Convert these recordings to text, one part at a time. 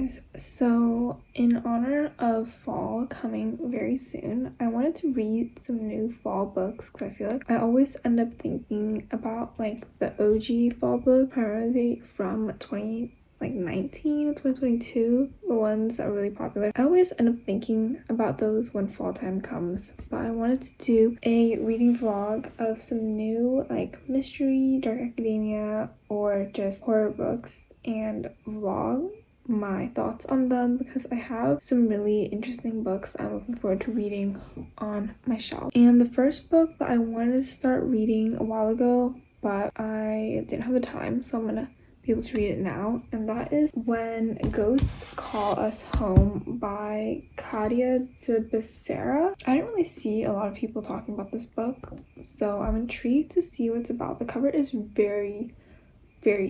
guys, so in honor of fall coming very soon, I wanted to read some new fall books because I feel like I always end up thinking about like the OG fall book, primarily from 2022, the ones that are really popular. I always end up thinking about those when fall time comes, but I wanted to do a reading vlog of some new like mystery, dark academia, or just horror books and vlog my thoughts on them because I have some really interesting books I'm looking forward to reading on my shelf. And the first book that I wanted to start reading a while ago, but I didn't have the time, so I'm gonna be able to read it now, and that is When Ghosts Call Us Home by Katya de Becerra. I didn't really see a lot of people talking about this book, so I'm intrigued to see what it's about. The cover is very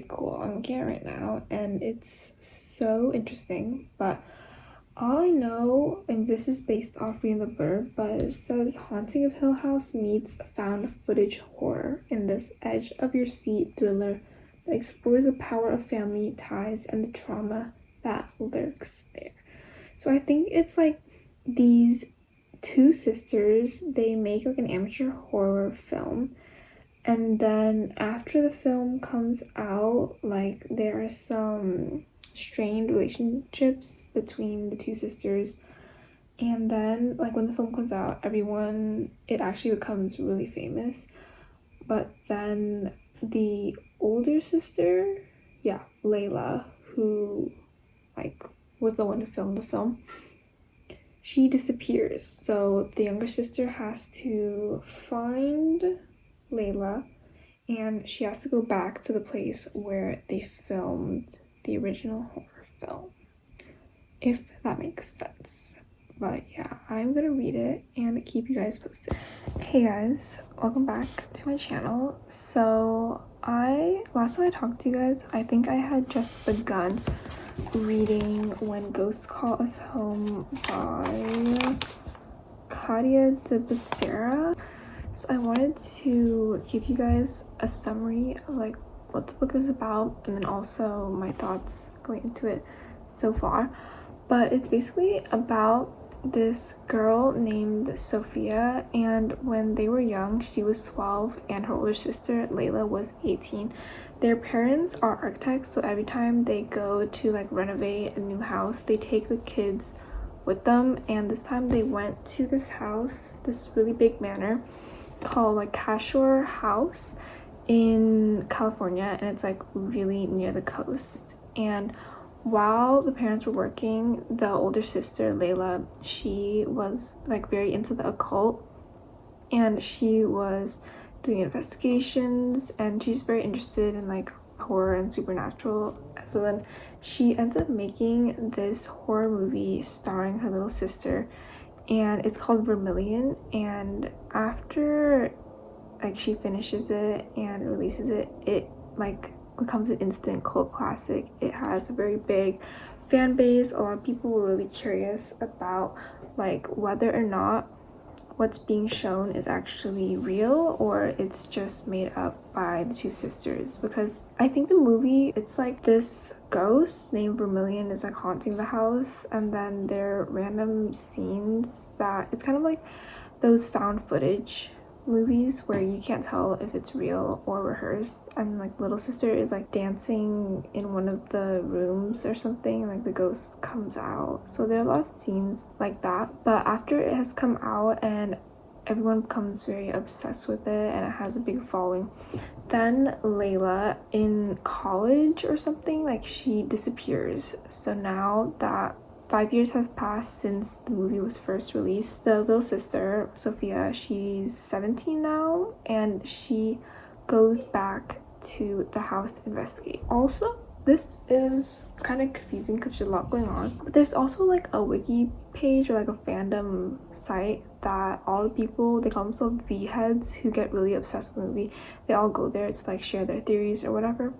cool. I'm looking at it right now and it's so interesting, but all I know, and this is based off reading the blurb, but it says Haunting of Hill House meets found footage horror in this edge of your seat thriller that explores the power of family ties and the trauma that lurks there. So I think it's like these two sisters, they make like an amateur horror film, and then after the film comes out, like there are some strained relationships between the two sisters, and then like when the film comes out, it actually becomes really famous. But then the older sister, Layla, who like was the one who filmed the film, she disappears. So the younger sister has to find Layla, and she has to go back to the place where they filmed the original horror film, if that makes sense. But yeah, I'm gonna read it and keep you guys posted. Hey guys, welcome back to my channel. So last time I talked to you guys, I think I had just begun reading When Ghosts Call Us Home by Katya de Becerra. So I wanted to give you guys a summary of like what the book is about, and then also my thoughts going into it so far. But it's basically about this girl named Sophia, and when they were young, she was 12 and her older sister Layla was 18. Their parents are architects, so every time they go to like renovate a new house, they take the kids with them, and this time they went to this house, this really big manor called like Cashore House in California, and it's like really near the coast. And while the parents were working, the older sister Layla, she was like very into the occult, and she was doing investigations, and she's very interested in like horror and supernatural. So then she ends up making this horror movie starring her little sister, and it's called Vermilion. And after like she finishes it and releases it, it like becomes an instant cult classic. It has a very big fan base. A lot of people were really curious about like whether or not what's being shown is actually real or it's just made up by the two sisters, because I think the movie, it's like this ghost named Vermilion is like haunting the house, and then there are random scenes that it's kind of like those found footage movies where you can't tell if it's real or rehearsed, and like little sister is like dancing in one of the rooms or something, and like the ghost comes out. So there are a lot of scenes like that, but after it has come out and everyone becomes very obsessed with it and it has a big following, then Layla in college or something, like she disappears. So now that 5 years have passed since the movie was first released, the little sister, Sophia, she's 17 now, and she goes back to the house to investigate. Also, this is kind of confusing because there's a lot going on, but there's also like a wiki page or like a fandom site that all the people, they call themselves V-heads, who get really obsessed with the movie, they all go there to like share their theories or whatever.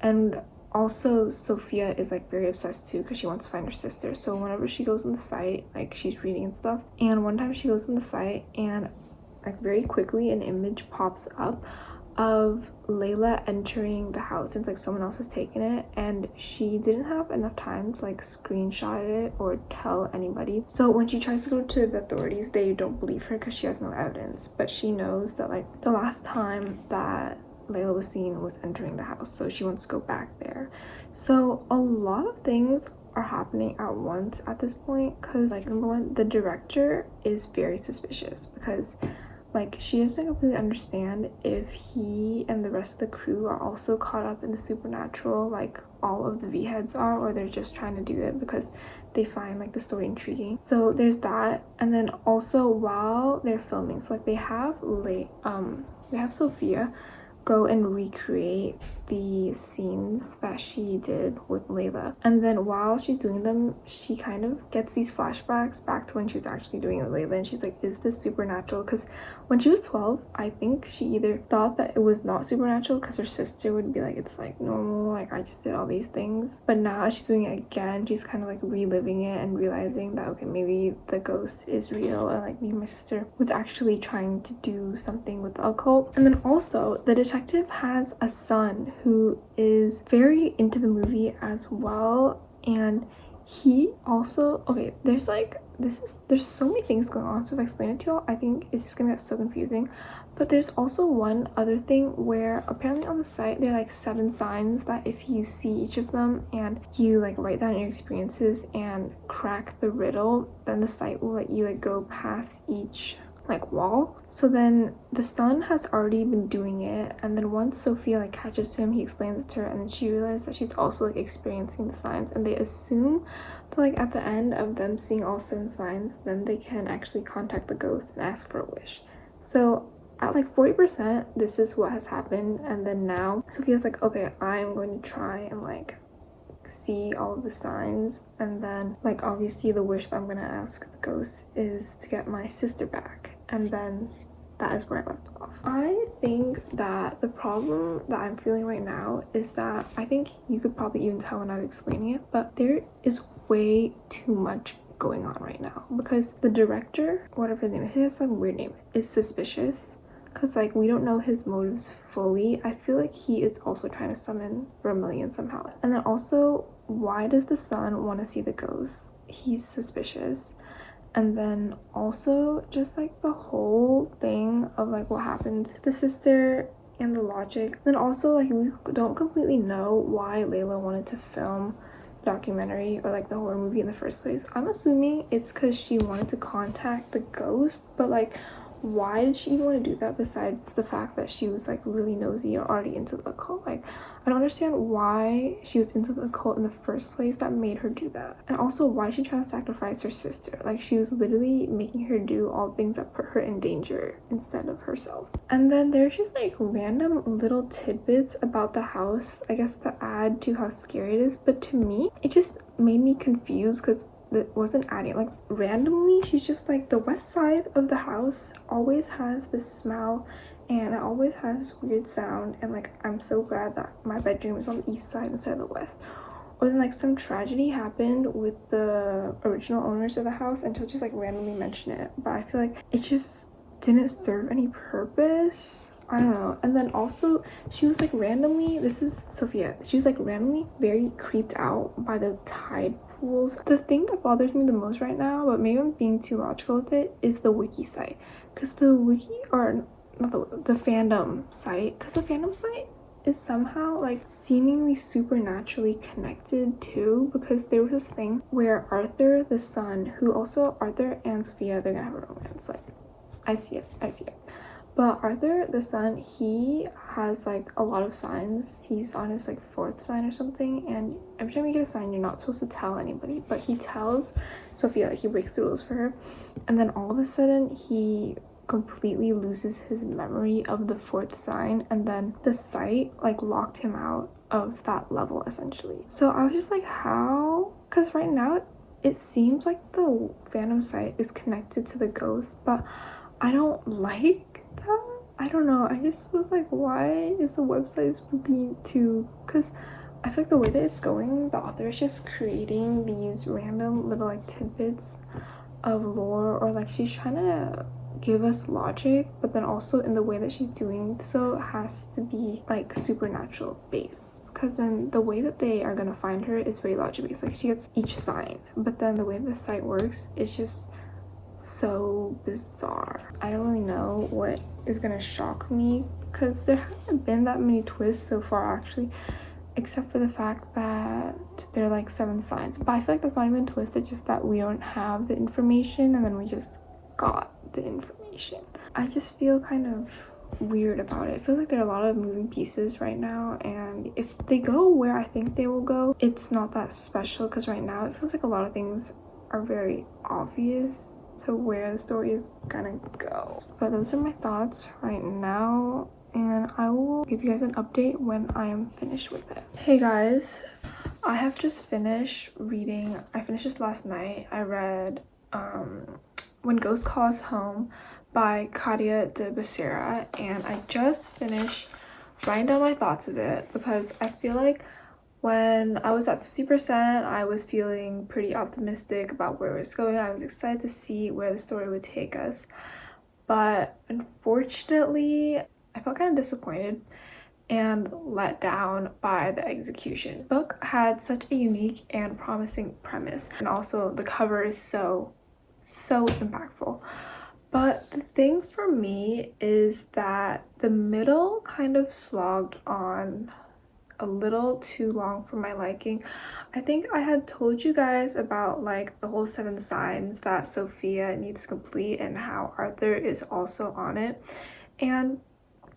And also Sophia is like very obsessed too because she wants to find her sister. So whenever she goes on the site, like she's reading and stuff, and one time she goes on the site and like very quickly an image pops up of Layla entering the house since like someone else has taken it, and she didn't have enough time to like screenshot it or tell anybody. So when she tries to go to the authorities, they don't believe her because she has no evidence, but she knows that like the last time that Layla was seen was entering the house, so she wants to go back there. So a lot of things are happening at once at this point, because like number one, the director is very suspicious because like she doesn't completely understand if he and the rest of the crew are also caught up in the supernatural like all of the V-heads are, or they're just trying to do it because they find like the story intriguing. So there's that. And then also while they're filming, so like they have Sophia go and recreate the scenes that she did with Layla. And then while she's doing them, she kind of gets these flashbacks back to when she was actually doing it with Layla, and she's like, is this supernatural? Because when she was 12, I think she either thought that it was not supernatural because her sister would be like, it's like normal, like I just did all these things. But now she's doing it again, she's kind of like reliving it and realizing that okay, maybe the ghost is real, or like maybe my sister was actually trying to do something with the occult. And then also the detective has a son who is very into the movie as well, and he also, okay, there's so many things going on, so if I explain it to y'all, I think it's just gonna get so confusing. But there's also one other thing where apparently on the site there are like 7 signs that if you see each of them and you like write down your experiences and crack the riddle, then the site will let you like go past each like wall. So then the son has already been doing it, and then once Sophia like catches him, he explains it to her, and then she realizes that she's also like experiencing the signs, and they assume that like at the end of them seeing all 7 signs, then they can actually contact the ghost and ask for a wish. So at like 40% this is what has happened, and then now Sophia's like, okay, I'm going to try and like see all of the signs, and then like obviously the wish that I'm gonna ask the ghost is to get my sister back, and then that is where I left off. I think that the problem that I'm feeling right now is that I think you could probably even tell when I was explaining it, but there is way too much going on right now because the director, whatever his name is, he has some weird name, is suspicious because like we don't know his motives fully. I feel like he is also trying to summon Vermilion somehow. And then also, why does the son want to see the ghost? He's suspicious. And then also just like the whole thing of like what happened to the sister and the logic. Then also like we don't completely know why Layla wanted to film the documentary or like the horror movie in the first place. I'm assuming it's because she wanted to contact the ghost, but like why did she even want to do that besides the fact that she was like really nosy or already into the occult? Like I don't understand why she was into the occult in the first place that made her do that. And also why she tried to sacrifice her sister. Like she was literally making her do all things that put her in danger instead of herself. And then there's just like random little tidbits about the house, I guess, to add to how scary it is, but to me it just made me confused because that wasn't adding. Like randomly she's just like, the west side of the house always has this smell and it always has this weird sound, and like I'm so glad that my bedroom is on the east side instead of the west. Or then like some tragedy happened with the original owners of the house and she'll just like randomly mention it, but I feel like it just didn't serve any purpose. I don't know. And then also she was like randomly, this is Sophia, she was like randomly very creeped out by the tide pools. The thing that bothers me the most right now, but maybe I'm being too logical with it, is the wiki site. Because the wiki, or not the fandom site, because the fandom site is somehow like seemingly supernaturally connected too, because there was this thing where Arthur the son, who also Arthur and Sophia, they're gonna have a romance. Like I see it. But Arthur the son, he has like a lot of signs. He's on his like 4th sign or something, and every time you get a sign you're not supposed to tell anybody, but he tells Sophia, like he breaks the rules for her, and then all of a sudden he completely loses his memory of the 4th sign, and then the site like locked him out of that level essentially. So I was just like, how? Because right now it seems like the fandom site is connected to the ghost, but I don't like that. I don't know, I just was like, why is the website spooky too? Because I feel like the way that it's going, the author is just creating these random little like tidbits of lore, or like she's trying to give us logic, but then also in the way that she's doing so has to be like supernatural based, because then the way that they are gonna find her is very logic based. Like she gets each sign, but then the way the site works is just so bizarre. I don't really know what is gonna shock me, because there haven't been that many twists so far actually, except for the fact that there are like 7 signs. But I feel like that's not even a twist, it's just that we don't have the information and then we just got the information. I just feel kind of weird about it. It feels like there are a lot of moving pieces right now, and if they go where I think they will go, it's not that special, because right now it feels like a lot of things are very obvious to where the story is gonna go. But those are my thoughts right now, and I will give you guys an update when I am finished with it. Hey guys, I have just finished reading. I finished this last night. I read When Ghosts Call Us Home by Katya de Becerra, and I just finished writing down my thoughts of it, because I feel like when I was at 50%, I was feeling pretty optimistic about where it was going. I was excited to see where the story would take us. But unfortunately, I felt kind of disappointed and let down by the execution. The book had such a unique and promising premise, and also the cover is so impactful. But the thing for me is that the middle kind of slogged on a little too long for my liking. I think I had told you guys about like the whole 7 signs that Sophia needs to complete and how Arthur is also on it, and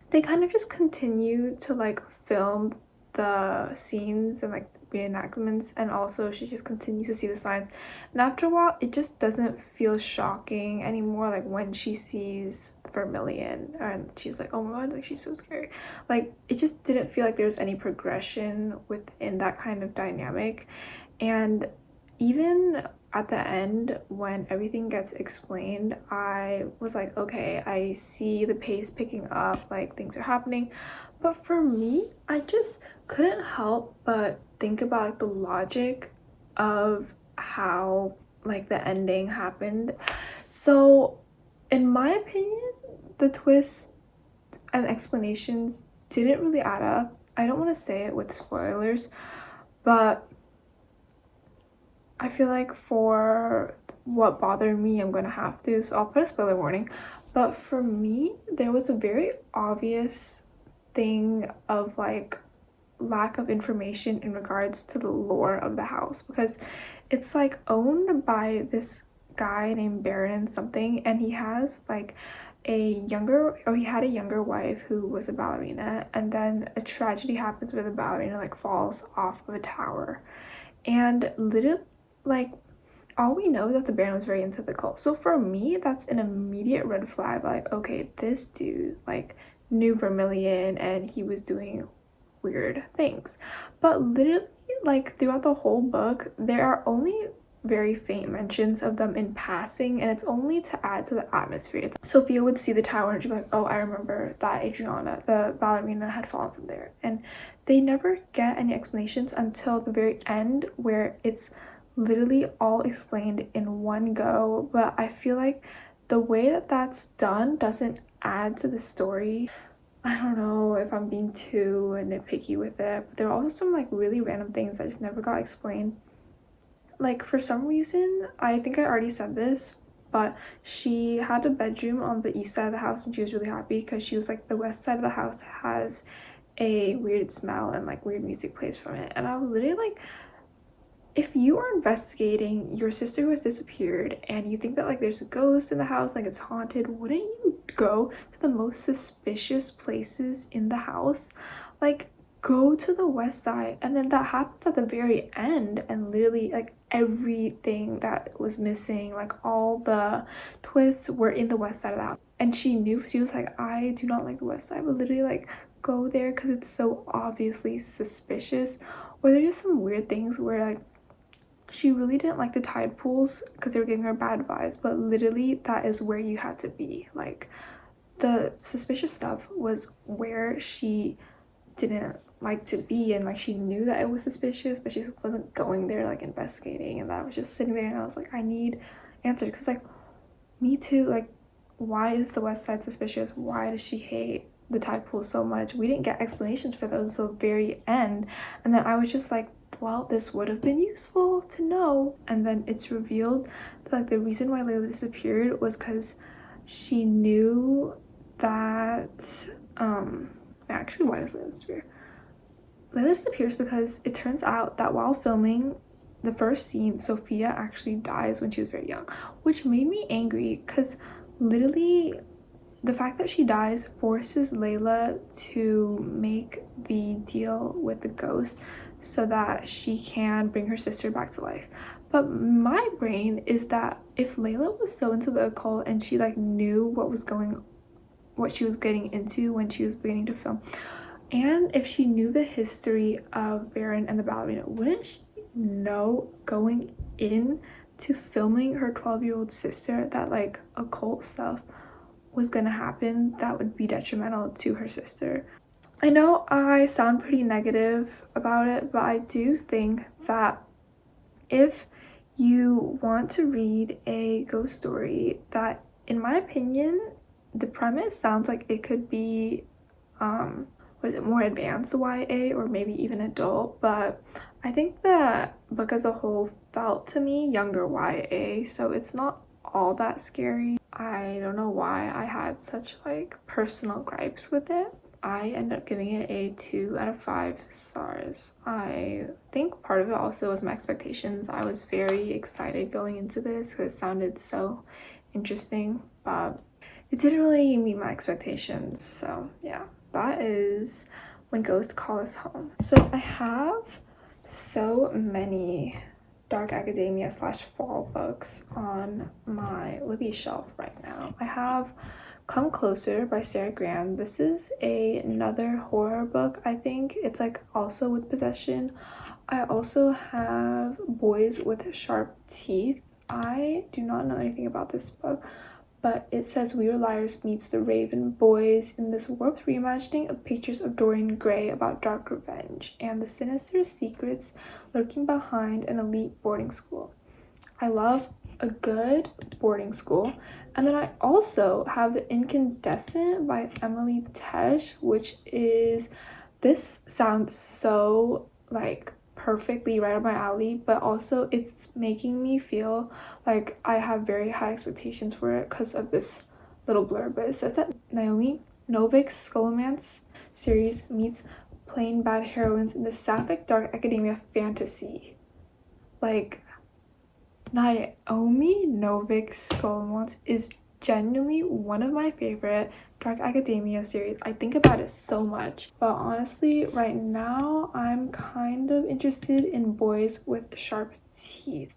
they kind of just continue to like film the scenes and like reenactments, and also she just continues to see the signs, and after a while it just doesn't feel shocking anymore. Like when she sees Vermilion and she's like, oh my god, like she's so scary, like it just didn't feel like there was any progression within that kind of dynamic. And even at the end, when everything gets explained, I was like, okay, I see the pace picking up, like things are happening. But for me, I just couldn't help but think about like the logic of how like the ending happened. So in my opinion, the twists and explanations didn't really add up. I don't want to say it with spoilers, but I feel like for what bothered me, I'm gonna have to, so I'll put a spoiler warning. But for me, there was a very obvious thing of like lack of information in regards to the lore of the house, because it's like owned by this guy named Baron something, and he has like he had a younger wife who was a ballerina, and then a tragedy happens where the ballerina like falls off of a tower, and literally like all we know is that the Baron was very into the cult. So for me, that's an immediate red flag. Like, okay, this dude like knew Vermilion and he was doing weird things. But literally, like throughout the whole book, there are only very faint mentions of them in passing, and it's only to add to the atmosphere. Sophia would see the tower and she'd be like, oh, I remember that Adriana, the ballerina, had fallen from there. And they never get any explanations until the very end, where it's literally all explained in one go. But I feel like the way that that's done doesn't add to the story. I don't know if I'm being too nitpicky with it, but there are also some like really random things that just never got explained. Like for some reason, I think I already said this, but she had a bedroom on the east side of the house and she was really happy, because she was like, the west side of the house has a weird smell and like weird music plays from it. And I was literally like, if you are investigating your sister who has disappeared and you think that like there's a ghost in the house, like it's haunted, wouldn't you go to the most suspicious places in the house? Like go to the west side. And then that happens at the very end, and literally like everything that was missing, like all the twists, were in the west side of the house. And she knew, she was like, I do not like the west side, but literally like go there because it's so obviously suspicious. Or there's just some weird things where like she really didn't like the tide pools because they were giving her bad vibes, but literally that is where you had to be. Like the suspicious stuff was where she didn't like to be, and like she knew that it was suspicious, but she wasn't going there like investigating. And that was just sitting there, and I was like, I need answers, because like me too, like why is the West Side suspicious? Why does she hate the tide pool so much? We didn't get explanations for those until the very end. And then I was just like, well, this would have been useful to know. And then it's revealed that like the reason why Layla disappeared was because she knew that actually, why does Layla disappear? Layla disappears because it turns out that while filming the first scene, Sophia actually dies when she was very young, which made me angry because literally the fact that she dies forces Layla to make the deal with the ghost so that she can bring her sister back to life. But my brain is that if Layla was so into the occult and she like knew what she was getting into when she was beginning to film, and if she knew the history of Baron and the ballerina, wouldn't she know going in to filming her 12-year-old sister that like occult stuff was gonna happen that would be detrimental to her sister? I know I sound pretty negative about it, but I do think that if you want to read a ghost story that, in my opinion, the premise sounds like it could be more advanced YA or maybe even adult, but I think the book as a whole felt to me younger YA, so it's not all that scary. I don't know why I had such like personal gripes with it. I ended up giving it a 2 out of 5 stars. I think part of it also was my expectations. I was very excited going into this because it sounded so interesting, but it didn't really meet my expectations. So yeah, that is When Ghosts Call Us Home. So I have so many dark academia / fall books on my Libby shelf right now. I have Come Closer by Sarah Graham. This is another horror book. I think it's like also with possession. I also have Boys with Sharp Teeth. I do not know anything about this book, but it says We Were Liars meets the Raven Boys in this warped reimagining of pictures of Dorian Gray about dark revenge and the sinister secrets lurking behind an elite boarding school. I love a good boarding school. And then I also have The Incandescent by Emily Tesh, which is, this sounds so like perfectly right up my alley, but also it's making me feel like I have very high expectations for it because of this little blurb. But it says that Naomi Novik's Scholomance series meets plain bad heroines in the sapphic dark academia fantasy. Like, Naomi Novik's Scholomance is genuinely one of my favorite dark academia series. I think about it so much, but honestly right now I'm kind of interested in Boys with Sharp Teeth,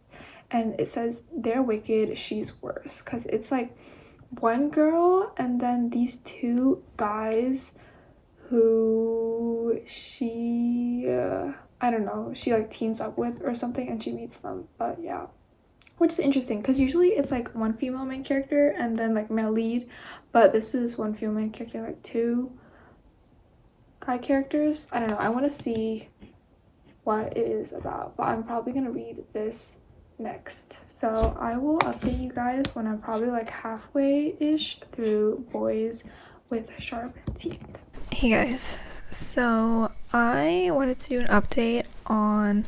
and it says they're wicked, she's worse, because it's like one girl and then these two guys who she I don't know, she like teams up with or something, and she meets them. But yeah, which is interesting because usually it's like one female main character and then like male lead, but this is one female main character, like 2 guy characters. I don't know, I want to see what it is about, but I'm probably gonna read this next, so I will update you guys when I'm probably like halfway-ish through Boys with Sharp Teeth. Hey guys, so I wanted to do an update on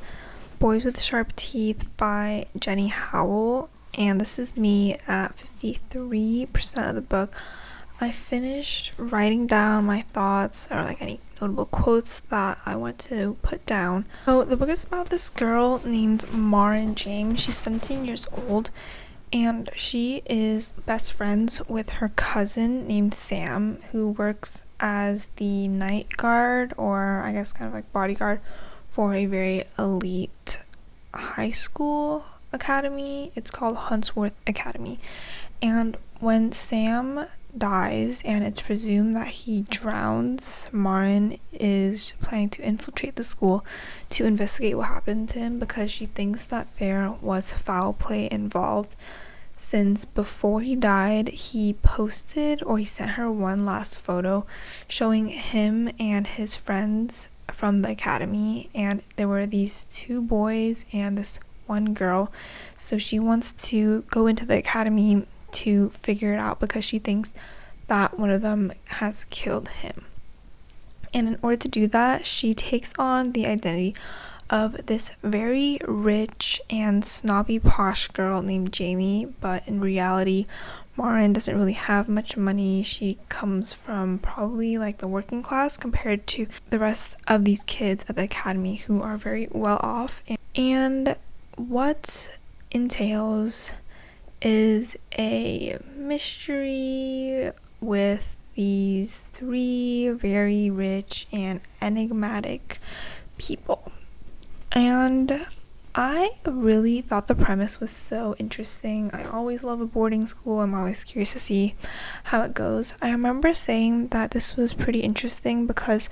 Boys with Sharp Teeth by Jenni Howell, and this is me at 53% of the book. I finished writing down my thoughts or like any notable quotes that I want to put down. So the book is about this girl named Maren James. She's 17 years old and she is best friends with her cousin named Sam, who works as the night guard, or I guess kind of like bodyguard, for a very elite high school academy. It's called Huntsworth Academy. And when Sam dies and it's presumed that he drowns, Maren is planning to infiltrate the school to investigate what happened to him because she thinks that there was foul play involved, since before he died he sent her one last photo showing him and his friends from the academy, and there were these 2 boys and this one girl. So she wants to go into the academy to figure it out because she thinks that one of them has killed him. And in order to do that, she takes on the identity of this very rich and snobby posh girl named Jamie, but in reality, Marin doesn't really have much money. She comes from probably like the working class compared to the rest of these kids at the academy who are very well off. And what entails is a mystery with these three very rich and enigmatic people. And I really thought the premise was so interesting. I always love a boarding school. I'm always curious to see how it goes. I remember saying that this was pretty interesting because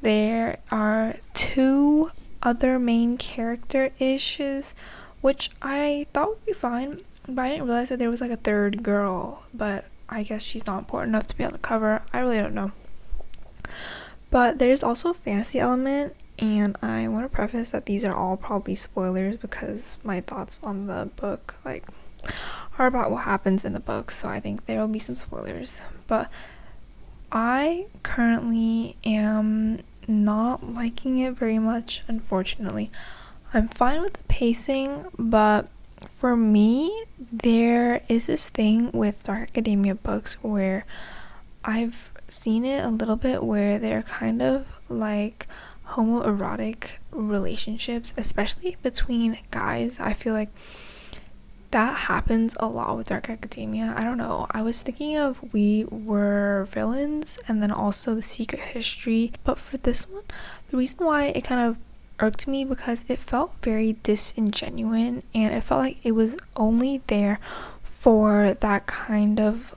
there are two other main character-ishes, which I thought would be fine, but I didn't realize that there was like a third girl, but I guess she's not important enough to be on the cover. I really don't know. But there's also a fantasy element, and I want to preface that these are all probably spoilers because my thoughts on the book are about what happens in the book, so I think there will be some spoilers. But I currently am not liking it very much, unfortunately. I'm fine with the pacing, but for me, there is this thing with Dark Academia books where I've seen it a little bit where they're kind of like homoerotic relationships, especially between guys. I feel like that happens a lot with Dark Academia. I don't know. I was thinking of We Were Villains and then also The Secret History. But for this one, the reason why it kind of irked me because it felt very disingenuous and it felt like it was only there for that kind of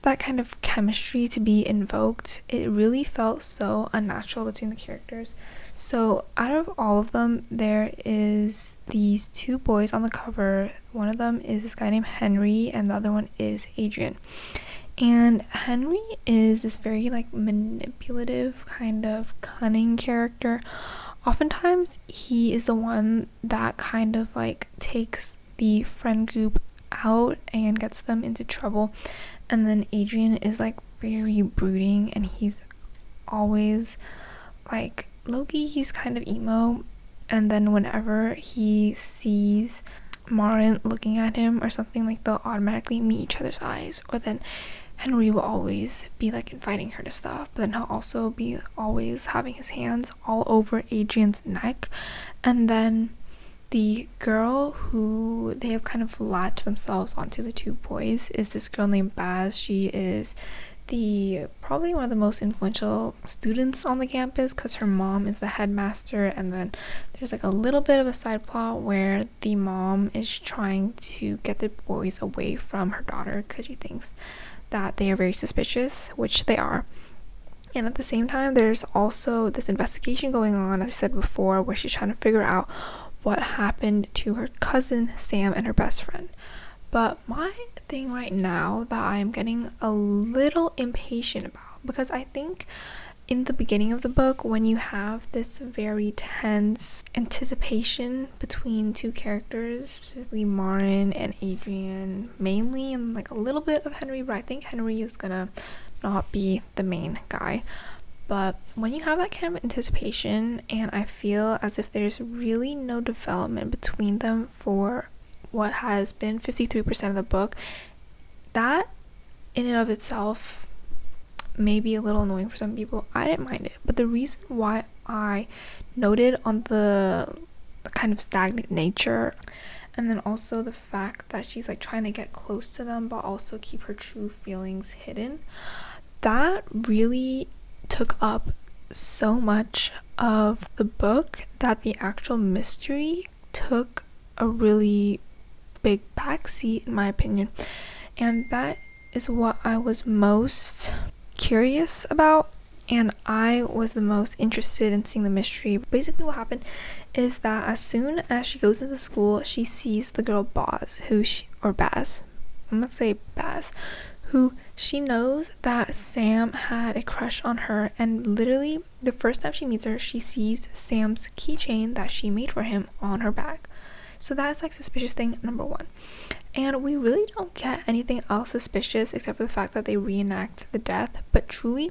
that kind of chemistry to be invoked. It really felt so unnatural between the characters. So out of all of them, there is these two boys on the cover. One of them is this guy named Henry and the other one is Adrian. And Henry is this very manipulative, kind of cunning character. Oftentimes he is the one that kind of takes the friend group out and gets them into trouble. And then Adrian is very brooding, and he's always low-key, he's kind of emo. And then whenever he sees Marin looking at him or something, they'll automatically meet each other's eyes. Or then Henry will always be inviting her to stuff, but then he'll also be always having his hands all over Adrian's neck. And then the girl who they have kind of latched themselves onto, the two boys, is this girl named Baz. She is probably one of the most influential students on the campus because her mom is the headmaster. And then there's a little bit of a side plot where the mom is trying to get the boys away from her daughter because she thinks that they are very suspicious, which they are. And at the same time, there's also this investigation going on, as I said before, where she's trying to figure out what happened to her cousin Sam and her best friend. But my thing right now that I'm getting a little impatient about, because I think in the beginning of the book, when you have this very tense anticipation between two characters, specifically Marin and Adrian mainly, and a little bit of Henry, but I think Henry is gonna not be the main guy. But when you have that kind of anticipation, and I feel as if there's really no development between them for what has been 53% of the book, that in and of itself may be a little annoying for some people. I didn't mind it, but the reason why I noted on the kind of stagnant nature, and then also the fact that she's trying to get close to them but also keep her true feelings hidden, that really took up so much of the book that the actual mystery took a really big backseat, in my opinion. And that is what I was most curious about, and I was the most interested in seeing the mystery. Basically what happened is that as soon as she goes into school, she sees the girl Baz, who she knows that Sam had a crush on her, and literally the first time she meets her, she sees Sam's keychain that she made for him on her back. So that's like suspicious thing number one. And we really don't get anything else suspicious except for the fact that they reenact the death. But truly,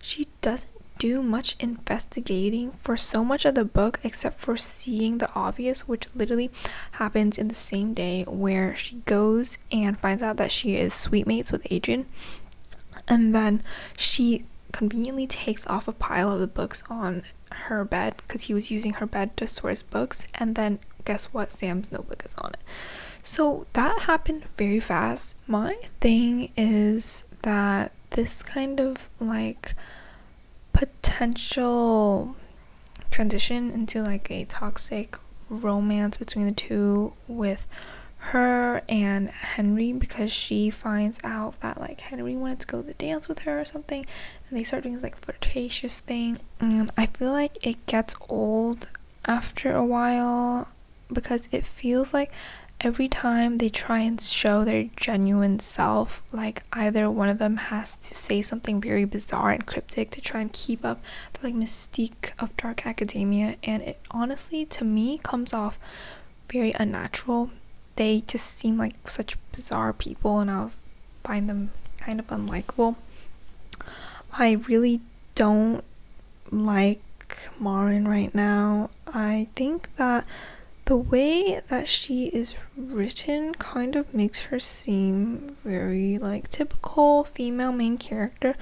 she doesn't do much investigating for so much of the book except for seeing the obvious, which literally happens in the same day, where she goes and finds out that she is sweet mates with Adrian, and then she conveniently takes off a pile of the books on her bed because he was using her bed to store his books, and then guess what, Sam's notebook is on it. So that happened very fast. My thing is that this kind of like potential transition into like a toxic romance between the two with her and Henry, because she finds out that like Henry wanted to go to the dance with her or something, and they start doing this like flirtatious thing, and I feel like it gets old after a while because it feels like every time they try and show their genuine self, like either one of them has to say something very bizarre and cryptic to try and keep up the like mystique of dark academia, and it honestly to me comes off very unnatural. They just seem like such bizarre people, and I find them kind of unlikable. I really don't like Marin right now. I think that the way that she is written kind of makes her seem very like typical female main character,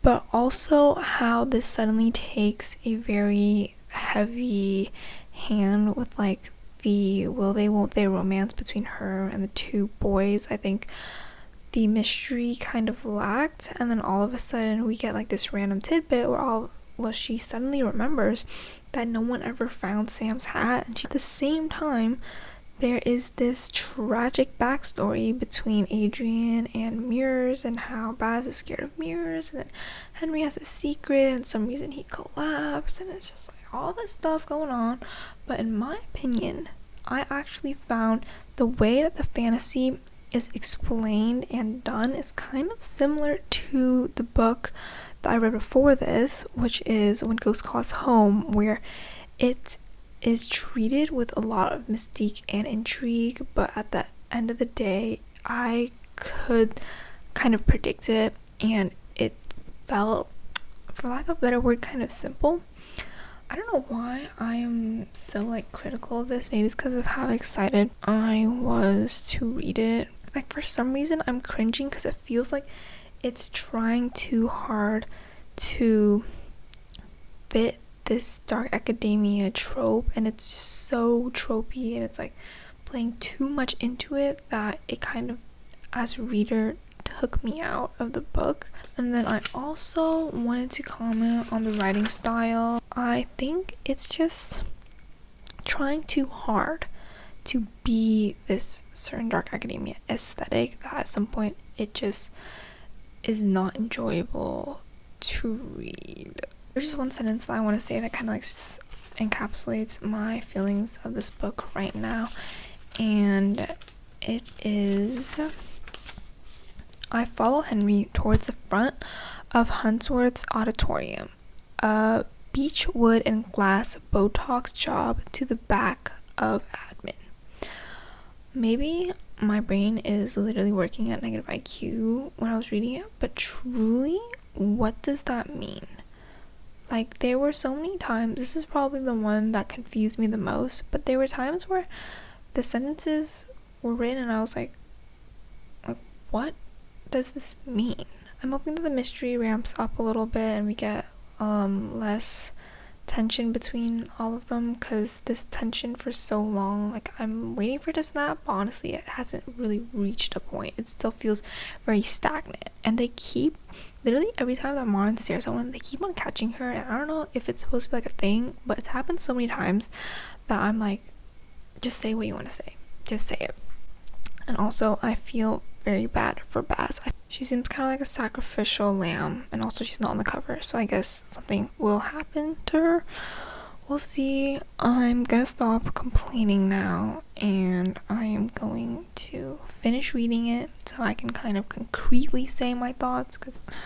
but also how this suddenly takes a very heavy hand with like the will they won't they romance between her and the two boys. I think the mystery kind of lacked, and then all of a sudden we get like this random tidbit where she suddenly remembers that no one ever found Sam's hat, and at the same time there is this tragic backstory between Adrian and mirrors, and how Baz is scared of mirrors, and then Henry has a secret and some reason he collapsed, and it's just like all this stuff going on. But in my opinion, I actually found the way that the fantasy is explained and done is kind of similar to the book that I read before this, which is When Ghosts Call Us Home, where it is treated with a lot of mystique and intrigue, but at the end of the day I could kind of predict it, and it felt, for lack of a better word, kind of simple. I don't know why I am so like critical of this. Maybe it's because of how excited I was to read it. Like for some reason I'm cringing because it feels like it's trying too hard to fit this dark academia trope, and it's so tropey, and it's like playing too much into it that it kind of, as a reader, took me out of the book. And then I also wanted to comment on the writing style. I think it's just trying too hard to be this certain dark academia aesthetic that at some point it just is not enjoyable to read. There's just one sentence that I want to say that kind of like encapsulates my feelings of this book right now, and it is: I follow Henry towards the front of Huntsworth's auditorium, a beech wood and glass Botox job to the back of admin. Maybe my brain is literally working at negative IQ when I was reading it, but truly, what does that mean? Like, there were so many times, this is probably the one that confused me the most, but there were times where the sentences were written and I was like, what does this mean? I'm hoping that the mystery ramps up a little bit and we get less tension between all of them, because this tension for so long, like, I'm waiting for it to snap, but honestly it hasn't really reached a point. It still feels very stagnant, and they keep, literally every time that Marin stares at someone, they keep on catching her, and I don't know if it's supposed to be like a thing, but it's happened so many times that I'm like, just say what you want to say, just say it. And also I feel very bad for Baz. She seems kind of like a sacrificial lamb, and also she's not on the cover, so I guess something will happen to her. We'll see. I'm gonna stop complaining now, and I am going to finish reading it so I can kind of concretely say my thoughts.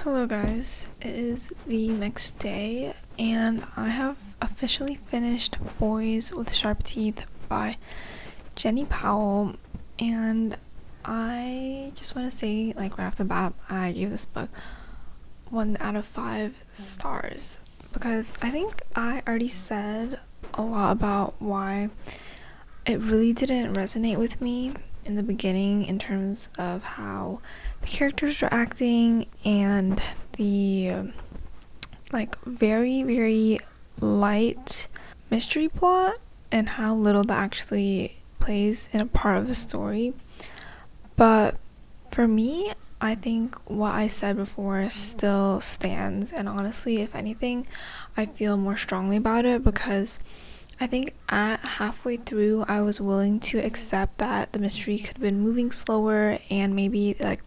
Hello guys, it is the next day and I have officially finished Boys with Sharp Teeth by Jenni Powell, and I just want to say, like, right off the bat, I gave this book 1 out of 5 stars because I think I already said a lot about why it really didn't resonate with me in the beginning in terms of how the characters were acting and the like very, very light mystery plot and how little that actually plays in a part of the story. But for me, I think what I said before still stands, and honestly, if anything, I feel more strongly about it because I think at halfway through I was willing to accept that the mystery could have been moving slower and maybe like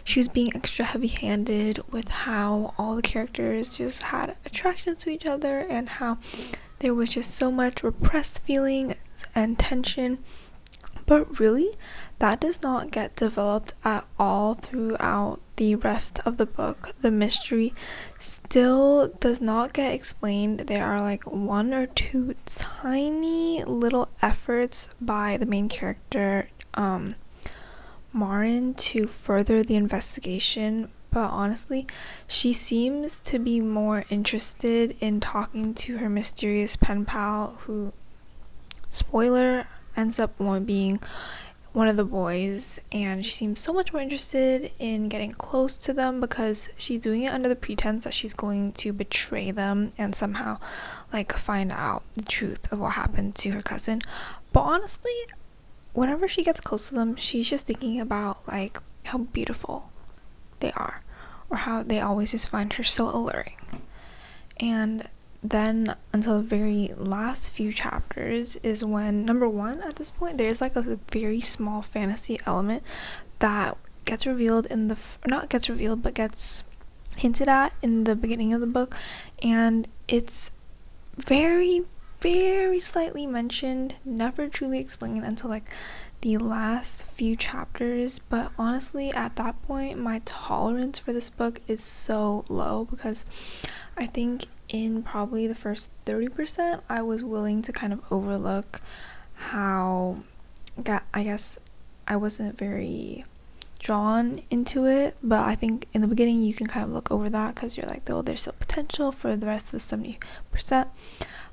she was being extra heavy-handed with how all the characters just had attraction to each other and how there was just so much repressed feeling and tension. But really, that does not get developed at all throughout the rest of the book. The mystery still does not get explained. There are like 1 or 2 tiny little efforts by the main character, Marin, to further the investigation. But honestly, she seems to be more interested in talking to her mysterious pen pal, who, spoiler, ends up being one of the boys, and she seems so much more interested in getting close to them because she's doing it under the pretense that she's going to betray them and somehow like find out the truth of what happened to her cousin. But honestly, whenever she gets close to them, she's just thinking about like how beautiful they are or how they always just find her so alluring. And then until the very last few chapters is when, number 1, at this point there's like a very small fantasy element that gets revealed in the not gets revealed but gets hinted at in the beginning of the book, and it's very, very slightly mentioned, never truly explained until like the last few chapters. But honestly, at that point my tolerance for this book is so low because I think in probably the first 30% I was willing to kind of overlook how I guess I wasn't very drawn into it. But I think in the beginning you can kind of look over that because you're like, oh, there's still potential for the rest of the 70%.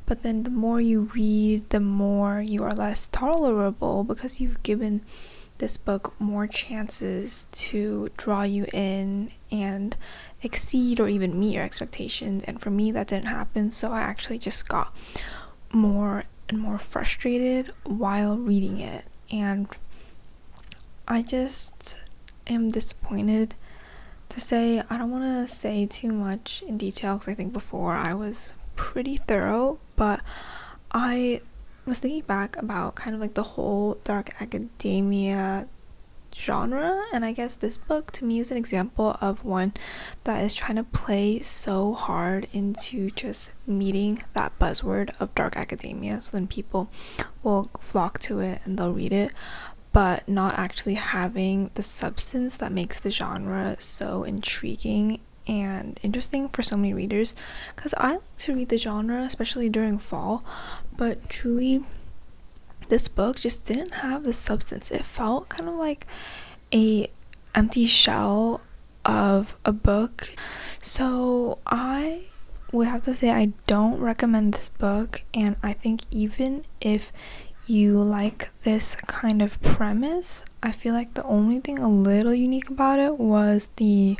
But then the more you read, the more you are less tolerable because you've given this book more chances to draw you in and exceed or even meet your expectations. And for me, that didn't happen, so I actually just got more and more frustrated while reading it. And I just am disappointed. To say, I don't want to say too much in detail because I think before I was pretty thorough, but I was thinking back about kind of like the whole dark academia genre, and I guess this book to me is an example of one that is trying to play so hard into just meeting that buzzword of dark academia, so then people will flock to it and they'll read it, but not actually having the substance that makes the genre so intriguing and interesting for so many readers. Because I like to read the genre, especially during fall, but truly this book just didn't have the substance. It felt kind of like a empty shell of a book. So I would have to say I don't recommend this book, and I think even if you like this kind of premise, I feel like the only thing a little unique about it was the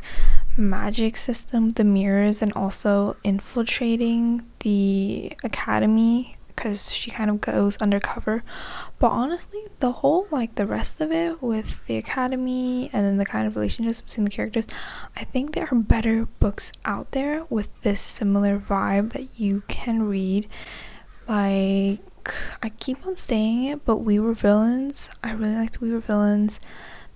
magic system, the mirrors, and also infiltrating the academy because she kind of goes undercover. But honestly, the whole, like, the rest of it with the academy and then the kind of relationships between the characters, I think there are better books out there with this similar vibe that you can read. Like, I keep on saying it, but We Were Villains, I really liked We Were Villains.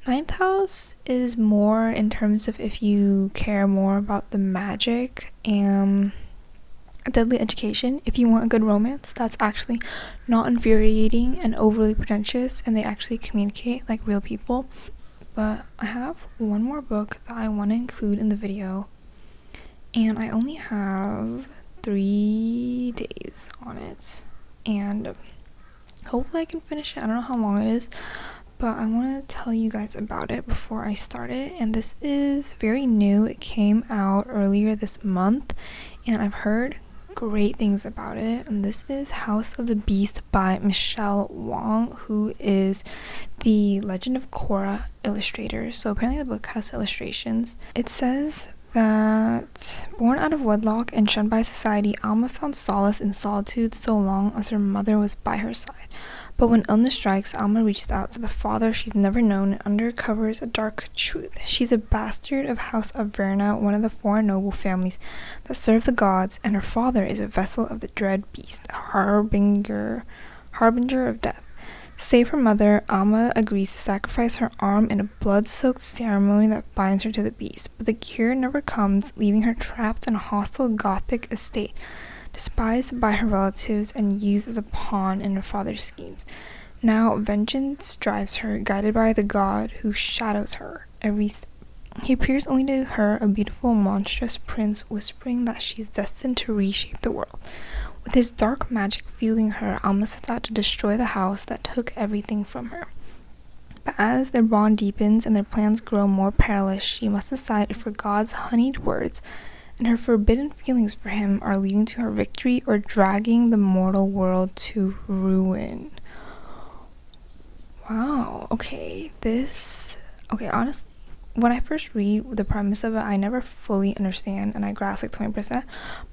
Ninth House is more in terms of if you care more about the magic and Deadly Education. If you want a good romance that's actually not infuriating and overly pretentious, and they actually communicate like real people. But I have one more book that I want to include in the video, and I only have 3 days on it, and hopefully I can finish it. I don't know how long it is, but I want to tell you guys about it before I start it. And this is very new. It came out earlier this month, and I've heard great things about it. And this is House of the Beast by Michelle Wong, who is the Legend of Korra illustrator. So apparently the book has illustrations. It says that born out of wedlock and shunned by society, Alma found solace in solitude so long as her mother was by her side. But when illness strikes, Alma reaches out to the father she's never known and uncovers a dark truth. She's a bastard of House Averna, one of the four noble families that serve the gods, and her father is a vessel of the dread beast, a harbinger of death. To save her mother, Alma agrees to sacrifice her arm in a blood-soaked ceremony that binds her to the beast, but the cure never comes, leaving her trapped in a hostile Gothic estate, despised by her relatives and used as a pawn in her father's schemes. Now vengeance drives her, guided by the god who shadows her every step. He appears only to her a beautiful, monstrous prince, whispering that she is destined to reshape the world. With his dark magic fueling her, Alma sets out to destroy the house that took everything from her. But as their bond deepens and their plans grow more perilous, she must decide if her god's honeyed words and her forbidden feelings for him are leading to her victory or dragging the mortal world to ruin. Wow, okay, honestly, when I first read the premise of it, I never fully understand, and I grasp like 20%,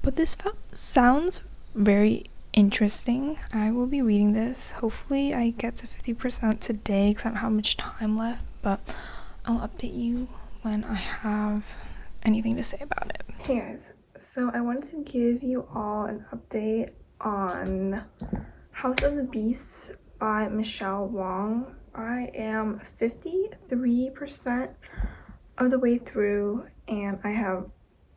but this sounds very interesting. I will be reading this. Hopefully I get to 50% today because I don't have much time left, but I'll update you when I have anything to say about it. Hey guys, so I wanted to give you all an update on House of the Beasts by Michelle Wong. I am 53% of the way through and I have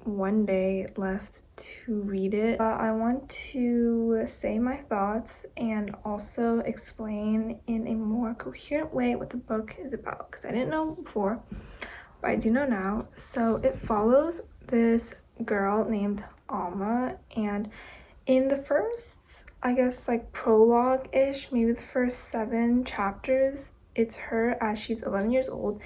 one day left to read it. I want to say my thoughts and also explain in a more coherent way what the book is about, because I didn't know before, but I do know now. So it follows this girl named Alma, and in the first, I guess like prologue-ish, maybe the first 7 chapters, it's her as she's 11 years old,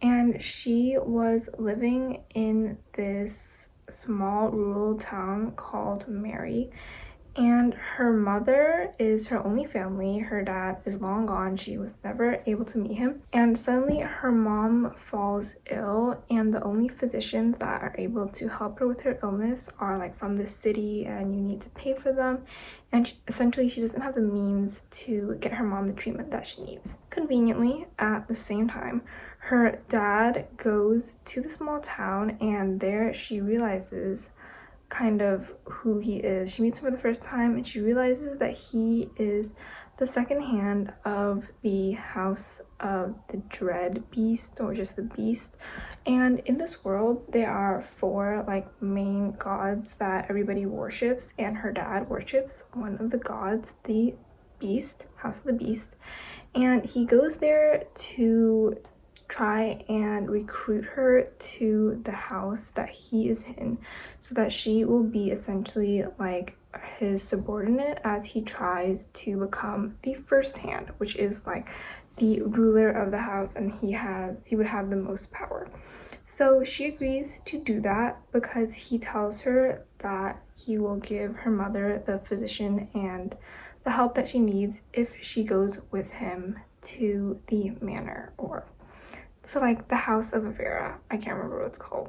and she was living in this small rural town called Mary, and her mother is her only family. Her dad is long gone. She was never able to meet him, and suddenly her mom falls ill, and the only physicians that are able to help her with her illness are like from the city, and you need to pay for them, and essentially she doesn't have the means to get her mom the treatment that she needs. Conveniently, at the same time, her dad goes to the small town, and there she realizes kind of who he is. She meets him for the first time, and she realizes that he is the second hand of the House of the Dread Beast, or just the Beast. And in this world, there are 4 like main gods that everybody worships, and her dad worships one of the gods, the Beast, House of the Beast. And he goes there to try and recruit her to the house that he is in, so that she will be essentially like his subordinate as he tries to become the first hand, which is like the ruler of the house, and he would have the most power. So she agrees to do that because he tells her that he will give her mother the physician and the help that she needs if she goes with him to the manor, or so like the House of Avera. I can't remember what it's called.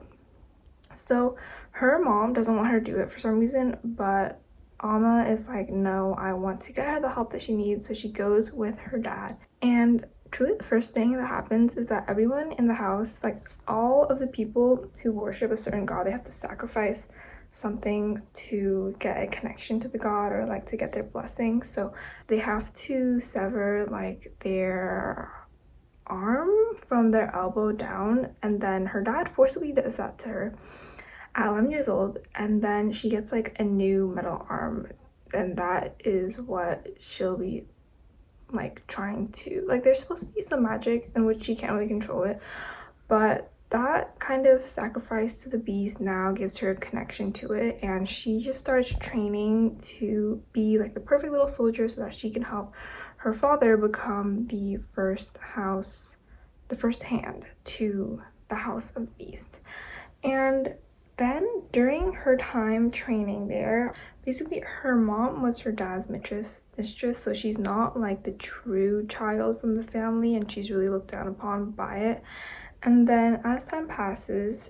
So her mom doesn't want her to do it for some reason, but Alma is like, no, I want to get her the help that she needs. So she goes with her dad. And truly the first thing that happens is that everyone in the house, like all of the people who worship a certain god, they have to sacrifice something to get a connection to the god, or like to get their blessing. So they have to sever like their arm from their elbow down, and then her dad forcibly does that to her at 11 years old, and then she gets like a new metal arm, and that is what she'll be like trying to, like there's supposed to be some magic in which she can't really control it, but that kind of sacrifice to the beast now gives her a connection to it, and she just starts training to be like the perfect little soldier so that she can help her father become the first hand to the House of the Beast. And then during her time training there, basically her mom was her dad's mistress, so she's not like the true child from the family, and she's really looked down upon by it. And then as time passes,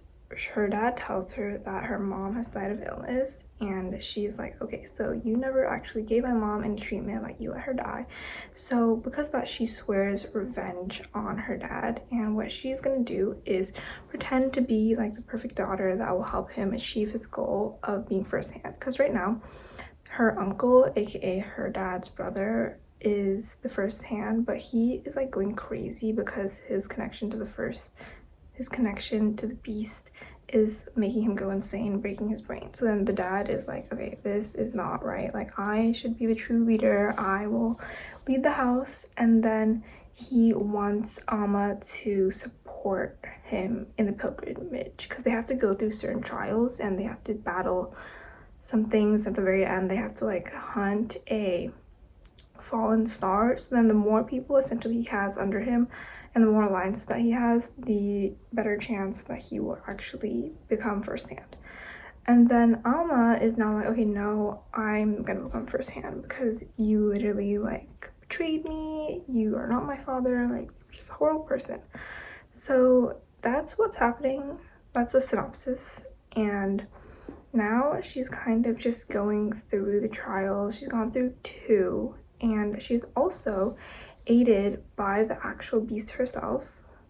her dad tells her that her mom has died of illness, and she's like, okay, so you never actually gave my mom any treatment, like you let her die. So because of that, she swears revenge on her dad, and what she's gonna do is pretend to be like the perfect daughter that will help him achieve his goal of being first hand. Because right now her uncle, aka her dad's brother, is the first hand, but he is like going crazy because his connection to the beast is making him go insane, breaking his brain. So then the dad is like, okay, this is not right. Like, I should be the true leader. I will lead the house. And then he wants Alma to support him in the pilgrimage because they have to go through certain trials and they have to battle some things at the very end. They have to like hunt a fallen star. So then the more people essentially he has under him and the more alliance that he has, the better chance that he will actually become first hand. And then Alma is now like, okay, no, I'm gonna become first hand because you literally like betrayed me, you are not my father, like you're just a horrible person. So that's what's happening. That's a synopsis. And now she's kind of just going through the trials. She's gone through 2, and she's also aided by the actual beast herself,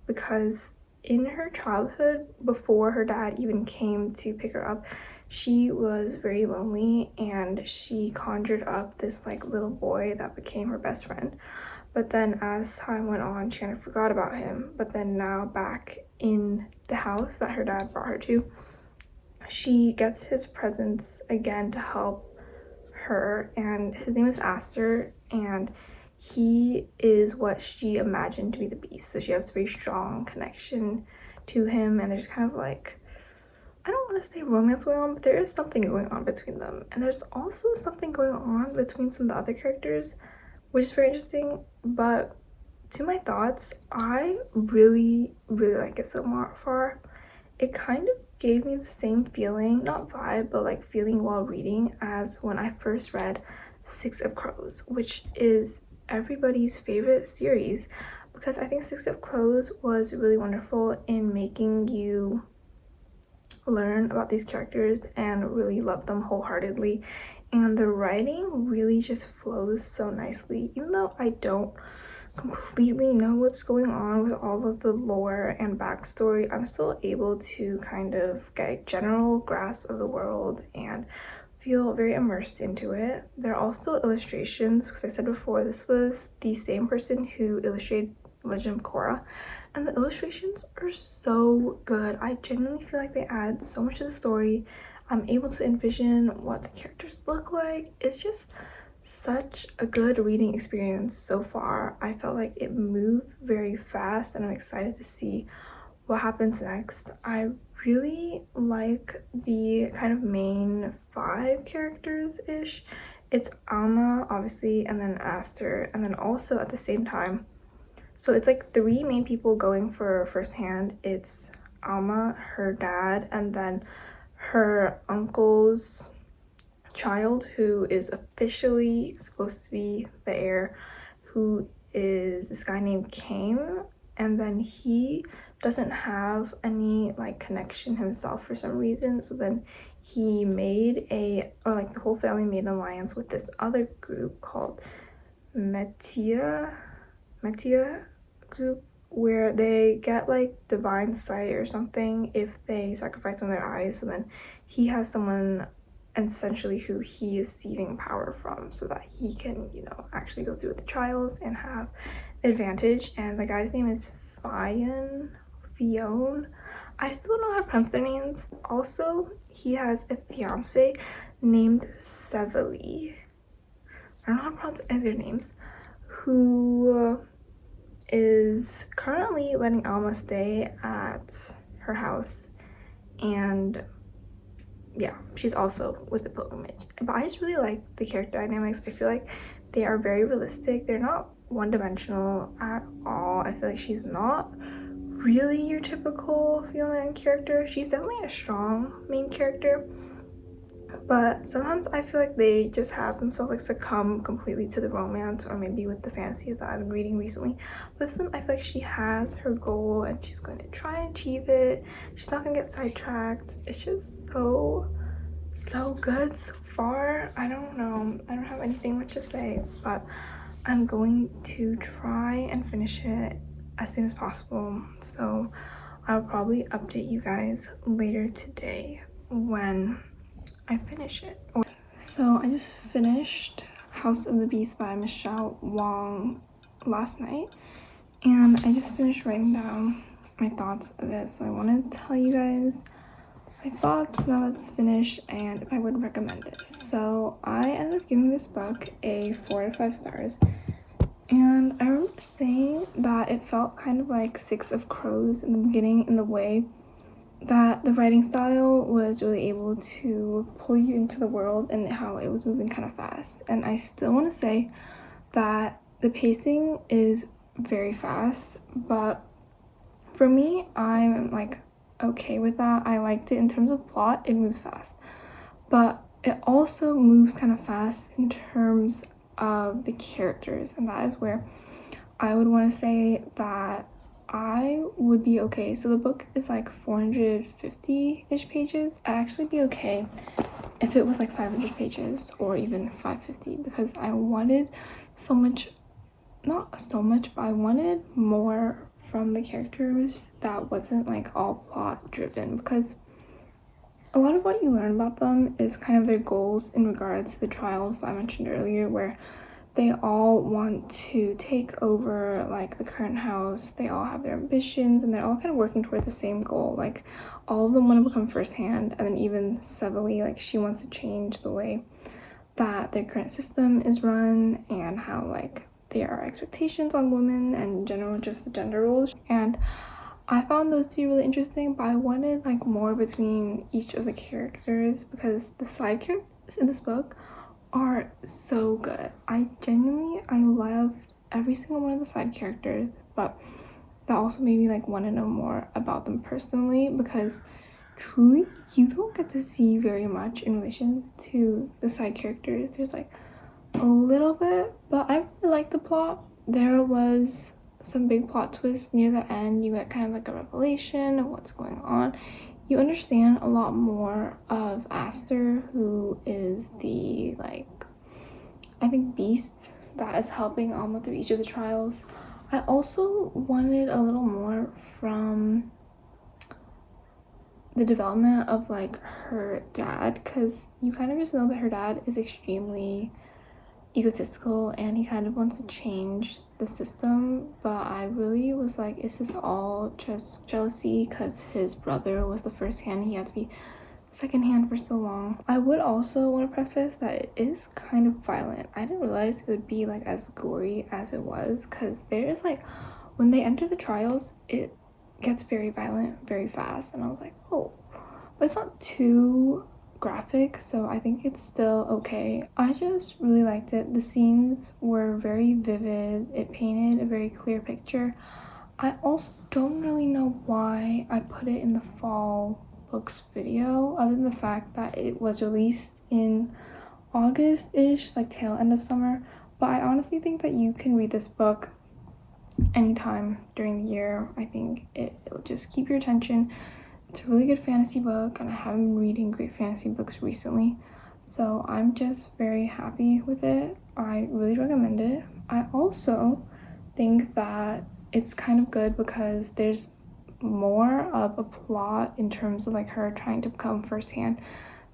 because in her childhood, before her dad even came to pick her up, she was very lonely, and she conjured up this like little boy that became her best friend. But then as time went on, she kind of forgot about him. But then now back in the house that her dad brought her to, she gets his presence again to help her, and his name is Aster, and he is what she imagined to be the beast. So she has a very strong connection to him, and there's kind of like, I don't want to say romance going on, but there is something going on between them. And there's also something going on between some of the other characters, which is very interesting. But to my thoughts, I really like it so far. It kind of gave me the same feeling, not vibe, but like feeling while reading as when I first read Six of Crows, which is everybody's favorite series, because I think Six of Crows was really wonderful in making you learn about these characters and really love them wholeheartedly. And the writing really just flows so nicely, even though I don't completely know what's going on with all of the lore and backstory. I'm still able to kind of get a general grasp of the world and feel very immersed into it. There are also illustrations, because I said before, this was the same person who illustrated Legend of Korra, and the illustrations are so good. I genuinely feel like they add so much to the story. I'm able to envision what the characters look like. It's just such a good reading experience so far. I felt like it moved very fast, and I'm excited to see what happens next. I really like the kind of main 5 characters-ish. It's Alma, obviously, and then Aster, and then also at the same time, so it's like 3 main people going for first hand. It's Alma, her dad, and then her uncle's child, who is officially supposed to be the heir, who is this guy named Kame, and then he doesn't have any like connection himself for some reason. So then he made the whole family made an alliance with this other group called Metia group, where they get like divine sight or something if they sacrifice one of their eyes. So then he has someone essentially who he is seeding power from, so that he can, actually go through with the trials and have advantage. And the guy's name is Fion. I still don't know how to pronounce their names. Also, he has a fiance named Seveli. I don't know how to pronounce any of their names, who is currently letting Alma stay at her house, and yeah, she's also with the pilgrimage. But I just really like the character dynamics. I feel like they are very realistic. They're not one-dimensional at all. I feel like she's not really your typical female main character. She's definitely a strong main character, but sometimes I feel like they just have themselves like succumb completely to the romance, or maybe with the fantasy that I've been reading recently. But this one, I feel like she has her goal and she's going to try and achieve it. She's not gonna get sidetracked. It's just so good so far. I don't know, I don't have anything much to say, but I'm going to try and finish it as soon as possible. So I'll probably update you guys later today when I finish it. So I just finished House of the Beast by Michelle Wong last night, and I just finished writing down my thoughts of it. So I want to tell you guys my thoughts now that it's finished and if I would recommend it. So I ended up giving this book a 4 out of 5 stars, and I remember saying that it felt kind of like Six of Crows in the beginning, in the way that the writing style was really able to pull you into the world and how it was moving kind of fast. And I still want to say that the pacing is very fast, but for me, I'm like okay with that. I liked it in terms of plot, it moves fast, but it also moves kind of fast in terms of the characters, and that is where I would want to say that I would be okay. So the book is like 450-ish pages. I'd actually be okay if it was like 500 pages or even 550, because I wanted so much, not so much, but I wanted more from the characters that wasn't like all plot driven, because a lot of what you learn about them is kind of their goals in regards to the trials that I mentioned earlier, where they all want to take over like the current house. They all have their ambitions and they're all kind of working towards the same goal. Like all of them want to become first hand, and then even Severly, like she wants to change the way that their current system is run and how like there are expectations on women and in general just the gender roles. And I found those to be really interesting, but I wanted like more between each of the characters, because the side characters in this book are so good. I love every single one of the side characters, but that also made me like want to know more about them personally, because truly you don't get to see very much in relation to the side characters. There's like a little bit, but I really like the plot. There was some big plot twists near the end. You get kind of like a revelation of what's going on. You understand a lot more of Aster, who is the like, I think, beast that is helping with each of the trials. I also wanted a little more from the development of like her dad, because you kind of just know that her dad is extremely egotistical and he kind of wants to change the system. But I really was like, is this all just jealousy because his brother was the first hand, he had to be second hand for so long? I would also want to preface that it is kind of violent. I didn't realize it would be like as gory as it was, because there is like, when they enter the trials, it gets very violent very fast, and I was like, oh, but it's not too graphic, so I think it's still okay. I just really liked it. The scenes were very vivid. It painted a very clear picture. I also don't really know why I put it in the fall books video, other than the fact that it was released in August-ish, like tail end of summer. But I honestly think that you can read this book anytime during the year. I think it'll just keep your attention. It's a really good fantasy book, and I have been reading great fantasy books recently, so I'm just very happy with it. I really recommend it. I also think that it's kind of good because there's more of a plot in terms of like her trying to become first hand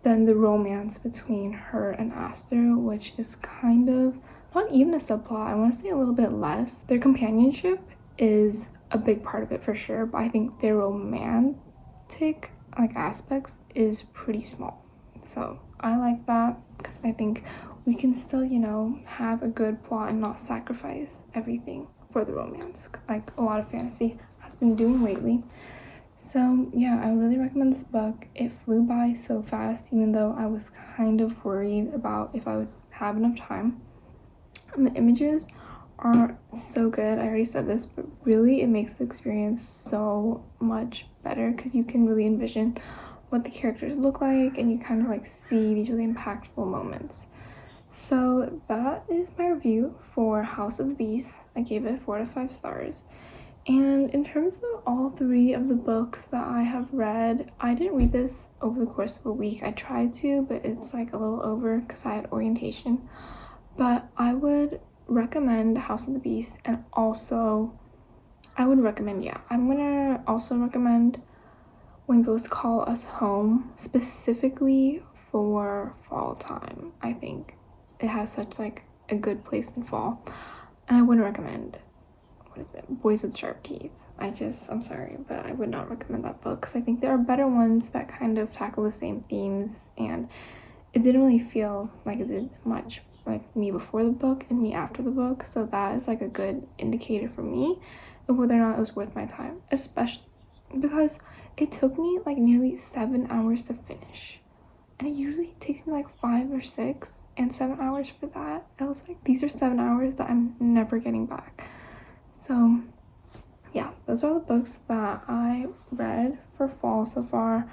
than the romance between her and Aster, which is kind of not even a subplot. I want to say a little bit less. Their companionship is a big part of it for sure, but I think their romantic like aspects is pretty small. So I like that, because I think we can still, you know, have a good plot and not sacrifice everything for the romance, like a lot of fantasy has been doing lately. So yeah, I really recommend this book. It flew by so fast, even though I was kind of worried about if I would have enough time. And the images are so good. I already said this, but really it makes the experience so much better because you can really envision what the characters look like and you kind of like see these really impactful moments. So that is my review for House of the Beast. I gave it 4 to 5 stars. And in terms of all 3 of the books that I have read, I didn't read this over the course of a week. I tried to, but it's like a little over because I had orientation. But I would recommend House of the Beast, and also I'm gonna also recommend When Ghosts Call Us Home, specifically for fall time. I think it has such like a good place in fall. And I wouldn't recommend, Boys with Sharp Teeth. I'm sorry, but I would not recommend that book because I think there are better ones that kind of tackle the same themes, and it didn't really feel like it did much like me before the book and me after the book. So that is like a good indicator for me of whether or not it was worth my time, especially because it took me like nearly 7 hours to finish. And it usually takes me like 5 or 6, and 7 hours for that. I was like, these are 7 hours that I'm never getting back. So yeah, those are the books that I read for fall so far.